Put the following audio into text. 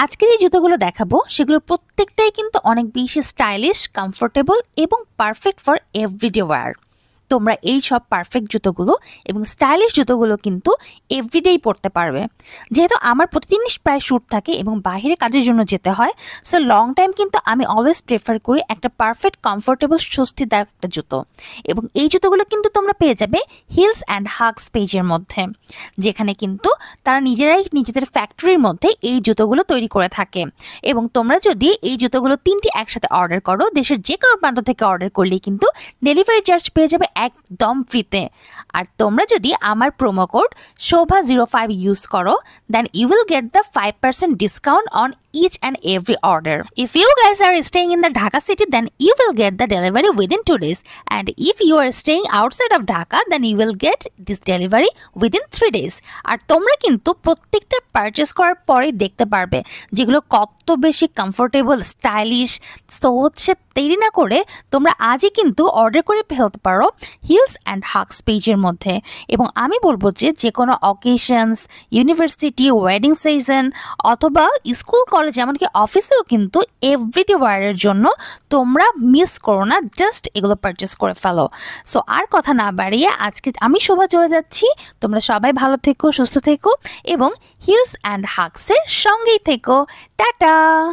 আজকে যে জুতোগুলো দেখাবো সেগুলোর প্রত্যেকটাই কিন্তু অনেক বেশি স্টাইলিশ, কমফোর্টেবল এবং পারফেক্ট ফর এভরিডে ওয়্যার। তোমরা এই সব পারফেক্ট জুতোগুলো এবং স্টাইলিশ জুতোগুলো কিন্তু এভরিডেই পরতে পারবে। যেহেতু আমার প্রতিদিনই প্রায় শ্যুট থাকে এবং বাইরে কাজের জন্য যেতে হয়, সো লং টাইম কিন্তু আমি অলওয়েজ প্রেফার করি একটা পারফেক্ট, কমফোর্টেবল, স্বস্তিদায়ক একটা জুতো। এবং এই জুতোগুলো কিন্তু তোমরা পেয়ে যাবে হিলস অ্যান্ড হাগস পেজের মধ্যে, যেখানে কিন্তু তারা নিজেরাই নিজেদের ফ্যাক্টরির মধ্যে এই জুতোগুলো তৈরি করে থাকে। এবং তোমরা যদি এই জুতোগুলো 3টি একসাথে অর্ডার করো, দেশের যে কোনো প্রান্ত থেকে অর্ডার করলেই কিন্তু ডেলিভারি চার্জ পেয়ে যাবে একদম ফ্রিতে। আর তোমরা যদি আমার প্রোমো কোড Shobha05 ইউজ করো, then you will get the 5% discount on each and every order. If you guys are staying in the Dhaka city, then you will get the delivery within 2 days. And if you are staying outside of Dhaka, then you will get this delivery within 3 days. আর তোমরা কিন্তু প্রত্যেকটা purchase করার পরে দেখতে পারবে যেগুলো কত বেশি কমফোর্টেবল, স্টাইলিশ। তো দেরি না করে তোমরা আজই কিন্তু অর্ডার করে ফেলতে পারো হিলস অ্যান্ড হাগস পেজের মধ্যে। এবং আমি বলবো যে কোনো অকেশনস, ইউনিভার্সিটি, ওয়েডিং সিজন অথবা স্কুল, কলেজ, এমনকি অফিসেও কিন্তু এভরিডে ওয়্যারের জন্য তোমরা মিস করো না, জাস্ট এগুলো পারচেস করে ফেলো। সো আর কথা না বাড়িয়ে আজকে আমি শোভা চলে যাচ্ছি। তোমরা সবাই ভালো থেকো, সুস্থ থেকো এবং হিলস অ্যান্ড হাগসের সঙ্গেই থেকো। টাটা।